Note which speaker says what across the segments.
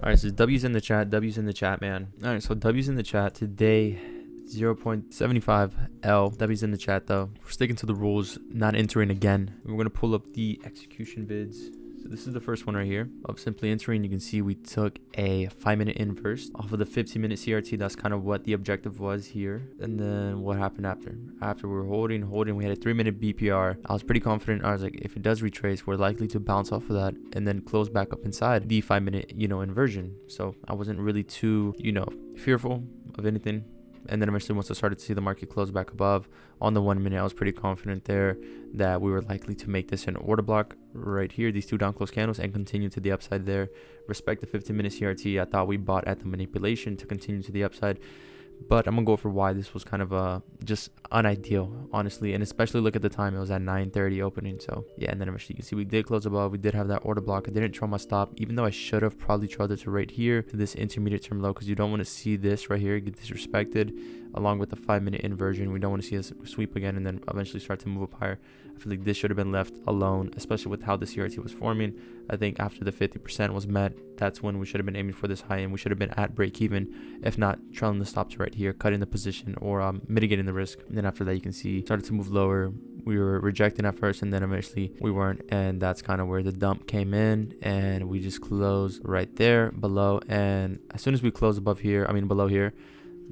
Speaker 1: All right, so W's in the chat. W's in the chat, man. All right, so W's in the chat today. 0.75 L. W's in the chat though. We're sticking to the rules, not entering again. We're gonna pull up the execution vids. So this is the first one right here of simply entering. You can see we took a 5-minute inverse off of the 15-minute CRT. That's kind of what the objective was here. And then what happened after? After we were holding, we had a 3-minute BPR. I was pretty confident. I was like, if it does retrace, we're likely to bounce off of that and then close back up inside the 5-minute, inversion. So I wasn't really too, fearful of anything. And then eventually once I started to see the market close back above on the 1 minute, I was pretty confident there that we were likely to make this an order block right here, these two down close candles, and continue to the upside there. Respect the 15-minute CRT. I thought we bought at the manipulation to continue to the upside. But I'm going to go for why this was kind of just unideal, honestly. And especially look at the time. It was at 9:30 opening. So, yeah. And then eventually you can see we did close above. We did have that order block. I didn't trail my stop, even though I should have probably trailed it to right here to this intermediate term low, because you don't want to see this right here get disrespected along with the 5-minute inversion. We don't want to see us sweep again and then eventually start to move up higher. I feel like this should have been left alone, especially with how the CRT was forming. I think after the 50% was met, that's when we should have been aiming for this high, and we should have been at break even, if not trailing the stop to right here, cutting the position or mitigating the risk. And then after that, you can see started to move lower. We were rejecting at first, and then eventually we weren't, and that's kind of where the dump came in, and we just closed right there below. And as soon as we closed below here,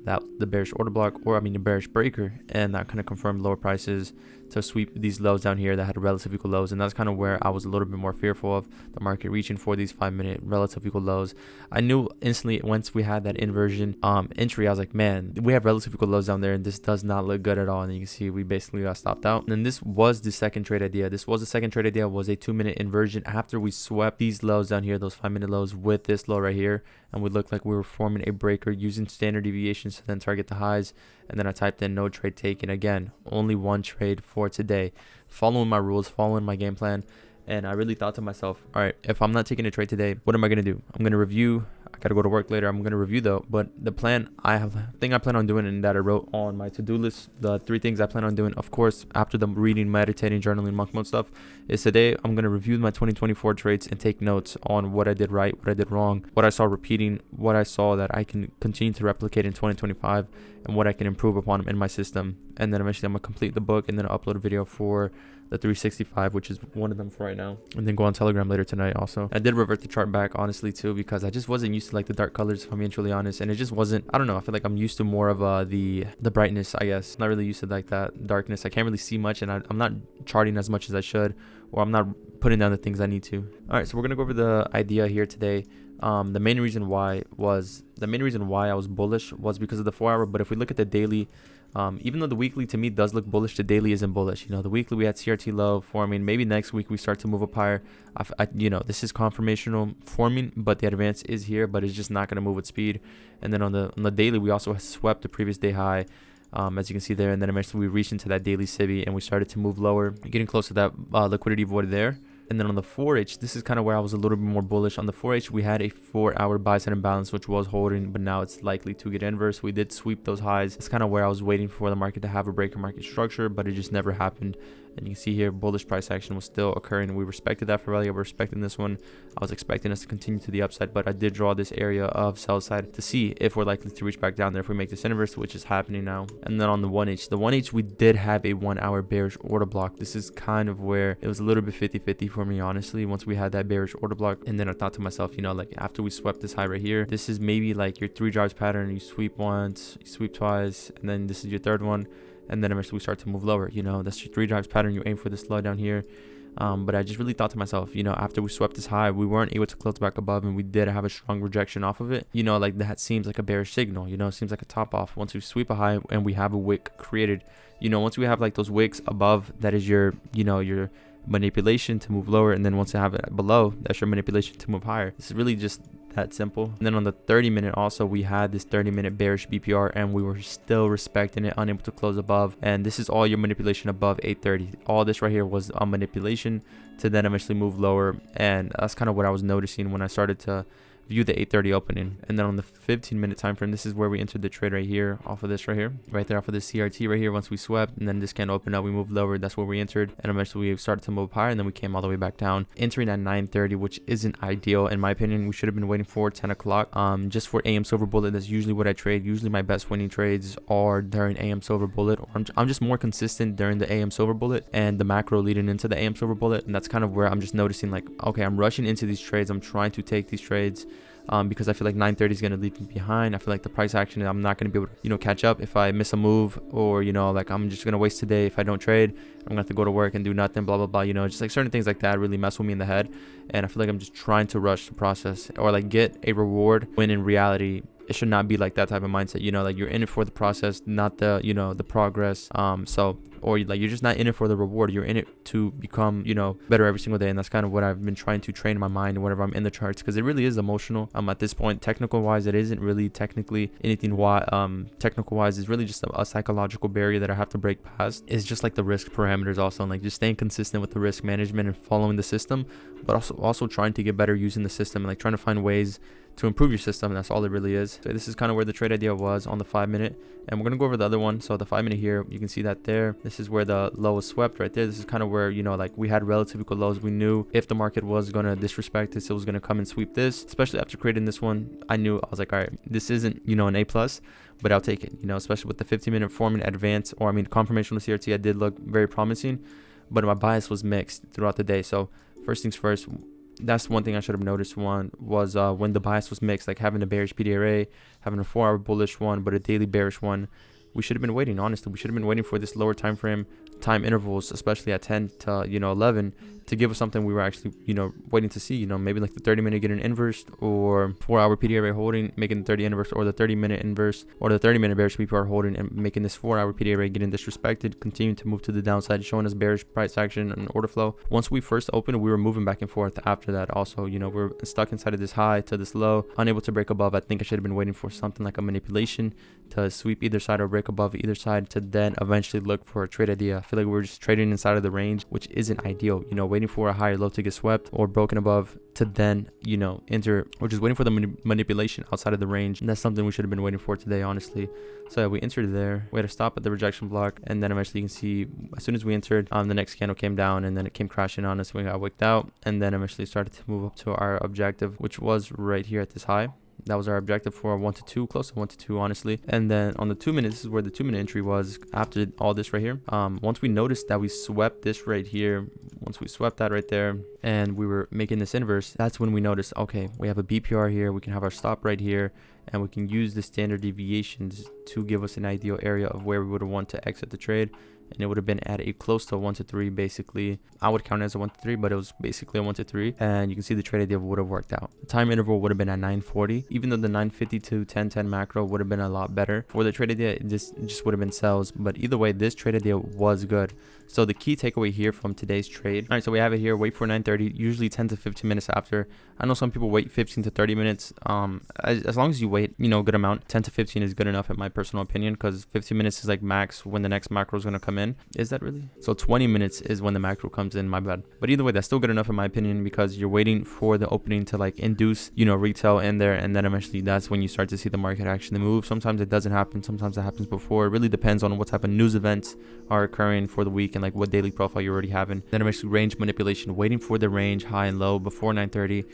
Speaker 1: that the bearish order block, or the bearish breaker, and that kind of confirmed lower prices to sweep these lows down here that had relative equal lows. And that's kind of where I was a little bit more fearful of the market reaching for these 5-minute relative equal lows. I knew instantly once we had that inversion entry, I was like, man, we have relative equal lows down there, and this does not look good at all. And you can see we basically got stopped out. And then this was the second trade idea. Was a 2-minute inversion after we swept these lows down here, those 5-minute lows, with this low right here, and we looked like we were forming a breaker using standard deviations to then target the highs. And then I typed in no trade taken. Again, only one trade for today, following my rules, following my game plan. And I really thought to myself, all right, if I'm not taking a trade today, what am I going to do? I'm going to review. I got to go to work later. I'm going to review though. But the plan I plan on doing, and that I wrote on my to-do list, the 3 things I plan on doing, of course, after the reading, meditating, journaling, monk mode stuff, is today I'm going to review my 2024 trades and take notes on what I did right, what I did wrong, what I saw repeating, what I saw that I can continue to replicate in 2025, and what I can improve upon in my system. And then eventually I'm going to complete the book and then I'll upload a video for the 365, which is one of them for right now, and then go on Telegram later tonight. Also, I did revert the chart back, honestly, too, because I just wasn't used to like the dark colors, if I'm being truly honest, and it just wasn't, I don't know, I feel like I'm used to more of the brightness, I guess. Not really used to like that darkness. I can't really see much, and I'm not charting as much as I should, or I'm not putting down the things I need to. All right, so we're gonna go over the idea here today. The main reason why I was bullish was because of the 4-hour, but if we look at the daily, even though the weekly to me does look bullish, the daily isn't bullish. The weekly we had CRT low forming. Maybe next week we start to move up higher. This is confirmational forming, but the advance is here, but it's just not going to move with speed. And then on the daily, we also swept the previous day high, as you can see there. And then eventually we reached into that daily SIBI and we started to move lower, getting close to that liquidity void there. And then on the 4H, this is kind of where I was a little bit more bullish. On the 4H, we had a 4-hour buy-side imbalance, which was holding, but now it's likely to get inverse. We did sweep those highs. It's kind of where I was waiting for the market to have a breaker market structure, but it just never happened. And you can see here, bullish price action was still occurring. We respected that for rally. We're respecting this one. I was expecting us to continue to the upside, but I did draw this area of sell side to see if we're likely to reach back down there if we make this inverse, which is happening now. And then on the 1H, we did have a 1-hour bearish order block. This is kind of where it was a little bit 50-50 for me, honestly, once we had that bearish order block. And then I thought to myself, like after we swept this high right here, this is maybe like your 3 drives pattern. You sweep once, you sweep twice, and then this is your 3rd one. And then eventually we start to move lower. That's your 3 drives pattern. You aim for this low down here. But I just really thought to myself, after we swept this high, we weren't able to close back above, and we did have a strong rejection off of it. Like that seems like a bearish signal. It seems like a top off. Once we sweep a high and we have a wick created, once we have like those wicks above, that is your manipulation to move lower. And then once you have it below, that's your manipulation to move higher. This is really just that simple. And then on the 30-minute also, we had this 30-minute bearish BPR, and we were still respecting it, unable to close above. And this is all your manipulation above 830. All this right here was a manipulation to then eventually move lower. And that's kind of what I was noticing when I started to view the 8:30 opening. And then on the 15-minute time frame, this is where we entered the trade right here, off of this right here, right there off of this CRT right here. Once we swept, and then this candle opened up, we moved lower. That's where we entered, and eventually we started to move higher, and then we came all the way back down, entering at 9:30, which isn't ideal in my opinion. We should have been waiting for 10 o'clock. Just for AM Silver Bullet, that's usually what I trade. Usually my best winning trades are during AM Silver Bullet, or I'm just more consistent during the AM Silver Bullet and the macro leading into the AM Silver Bullet. And that's kind of where I'm just noticing, like, okay, I'm rushing into these trades. I'm trying to take these trades because I feel like 9:30 is going to leave me behind. I feel like the price action, I'm not going to be able to, catch up if I miss a move, or, like I'm just going to waste today if I don't trade. I'm going to have to go to work and do nothing, blah, blah, blah. Just like certain things like that really mess with me in the head. And I feel like I'm just trying to rush the process or like get a reward, when in reality, it should not be like that type of mindset. Like you're in it for the process, not the, the progress. Or like you're just not in it for the reward. You're in it to become, better every single day. And that's kind of what I've been trying to train my mind whenever I'm in the charts, because it really is emotional. At this point, technical wise, it isn't really technically anything. Technical wise is really just a psychological barrier that I have to break past. It's just like the risk parameters also, and like just staying consistent with the risk management and following the system, but also trying to get better using the system and like trying to find ways to improve your system. And that's all it really is. So this is kind of where the trade idea was on the 5-minute, and we're going to go over the other one. So the 5-minute here, you can see that there, this is where the low was swept right there. This is kind of where, like we had relatively good lows. We knew if the market was going to disrespect this, it was going to come and sweep this. Especially after creating this one, I was like, all right, this isn't, an A+, but I'll take it, especially with the 15-minute forming advance, or confirmation of CRT, I did look very promising, but my bias was mixed throughout the day. So first things first, that's one thing I should have noticed. One was when the bias was mixed, like having a bearish PDRA, having a 4-hour bullish one, but a daily bearish one. We should have been waiting, honestly. We should have been waiting for this lower time intervals, especially at 10 to 11, to give us something we were actually waiting to see. Maybe like the 30-minute getting inverse, or 4-hour PDRA holding, making the 30 inverse, or the 30-minute inverse, or the 30-minute bearish BPR holding and making this 4-hour PDRA getting disrespected, continuing to move to the downside, showing us bearish price action and order flow. Once we first opened, we were moving back and forth after that. Also, we're stuck inside of this high to this low, unable to break above. I think I should have been waiting for something like a manipulation to sweep either side or break above either side, to then eventually look for a trade idea. I feel like we're just trading inside of the range, which isn't ideal. Waiting for a higher low to get swept or broken above to then, enter, or just waiting for the manipulation outside of the range. And that's something we should have been waiting for today, honestly. So yeah, we entered there. We had to stop at the rejection block, and then eventually you can see as soon as we entered, the next candle came down, and then it came crashing on us. We got wicked out, and then eventually started to move up to our objective, which was right here at this high. That was our objective for 1 to 2, close to 1 to 2, honestly. And then on the 2-minute, this is where the 2-minute entry was after all this right here. Once we noticed that we swept this right here, once we swept that right there, and we were making this inverse, that's when we noticed, okay, we have a BPR here, we can have our stop right here, and we can use the standard deviations to give us an ideal area of where we would want to exit the trade. And it would have been at a close to 1 to 3, basically. I would count it as a 1 to 3, but it was basically a 1 to 3. And you can see the trade idea would have worked out. The time interval would have been at 9:40, even though the 9:50 to 10:10 macro would have been a lot better. For the trade idea, it just would have been sells. But either way, this trade idea was good. So the key takeaway here from today's trade. All right, so we have it here. Wait for 9:30, usually 10 to 15 minutes after. I know some people wait 15 to 30 minutes. As long as you wait, good amount, 10 to 15 is good enough in my personal opinion, because 15 minutes is like max when the next macro is going to come in. Is that really? So 20 minutes is when the macro comes in, my bad. But either way, that's still good enough in my opinion, because you're waiting for the opening to like induce, retail in there, and then eventually that's when you start to see the market actually move. Sometimes it doesn't happen, sometimes it happens before. It really depends on what type of news events are occurring for the week and like what daily profile you're already having. Then eventually range manipulation, waiting for the range high and low before 9:30.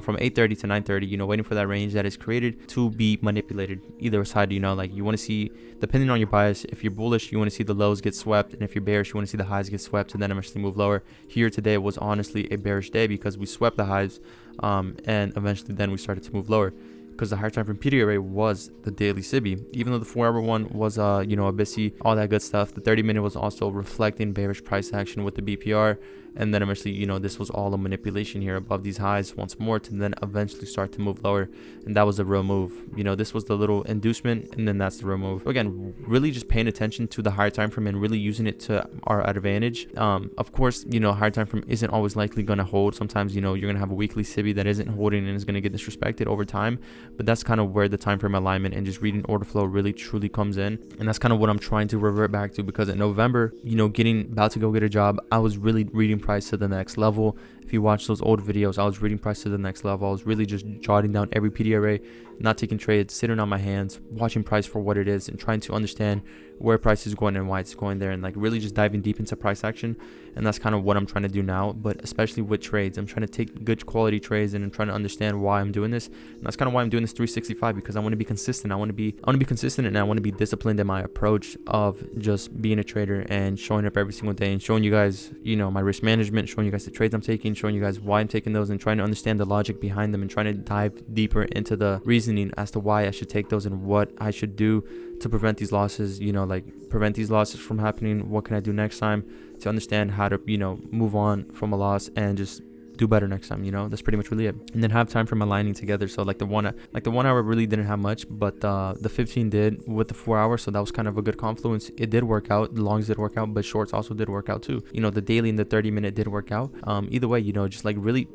Speaker 1: From 8:30 to 9:30, waiting for that range that is created to be manipulated either side. Like you want to see, depending on your bias, if you're bullish, you want to see the lows get swept, and if you're bearish, you want to see the highs get swept and then eventually move lower. Here today was honestly a bearish day, because we swept the highs, and eventually then we started to move lower, because the higher time from PDRA was the daily SIBI. Even though the 4-hour one was a BISI, all that good stuff, the 30-minute was also reflecting bearish price action with the BPR. And then eventually, this was all a manipulation here above these highs once more to then eventually start to move lower. And that was a real move. This was the little inducement, and then that's the real move. Again, really just paying attention to the higher time frame and really using it to our advantage. Of course, higher time frame isn't always likely going to hold. Sometimes, you're going to have a weekly SIBI that isn't holding and is going to get disrespected over time. But that's kind of where the time frame alignment and just reading order flow really truly comes in. And that's kind of what I'm trying to revert back to, because in November, about to go get a job, I was really reading price to the next level. If you watch those old videos, I was reading price to the next level. I was really just jotting down every PD array, not taking trades, sitting on my hands, watching price for what it is, and trying to understand where price is going and why it's going there, and like really just diving deep into price action. And that's kind of what I'm trying to do now, but especially with trades, I'm trying to take good quality trades, and I'm trying to understand why I'm doing this. And that's kind of why I'm doing this 365, because I want to be consistent. I want to be consistent, and I want to be disciplined in my approach of just being a trader and showing up every single day and showing you guys, you know, my risk management, showing you guys the trades I'm taking, showing you guys why I'm taking those, and trying to understand the logic behind them, and trying to dive deeper into the reasoning as to why I should take those and what I should do to prevent these losses, you know, like prevent these losses from happening. What can I do next time to understand how to, you know, move on from a loss and just do better next time, you know? That's pretty much really it. And then have time from aligning together. So like the 1 hour really didn't have much, but the 15 did with the 4 hours. So that was kind of a good confluence. It did work out. The longs did work out, but shorts also did work out too. You know, the daily and the 30-minute did work out. Either way, you know, just like really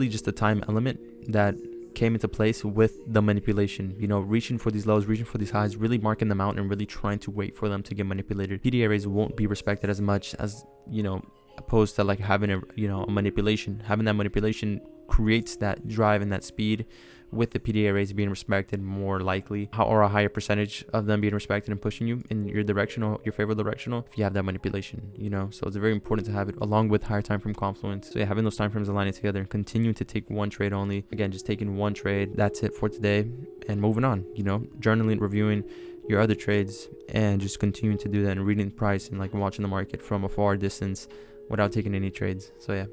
Speaker 1: just the time element that came into place with the manipulation, you know, reaching for these lows, reaching for these highs, really marking them out and really trying to wait for them to get manipulated. PD arrays won't be respected as much as, you know, opposed to like having a, you know, a manipulation. Having that manipulation creates that drive and that speed, with the PD arrays being respected more likely, or a higher percentage of them being respected and pushing you in your directional, your favorite directional, if you have that manipulation, you know. So it's very important to have it along with higher time frame confluence. So yeah, having those time frames aligning together and continuing to take one trade only. Again, just taking one trade. That's it for today, and moving on, you know, journaling, reviewing your other trades, and just continuing to do that and reading the price and like watching the market from a far distance without taking any trades. So yeah,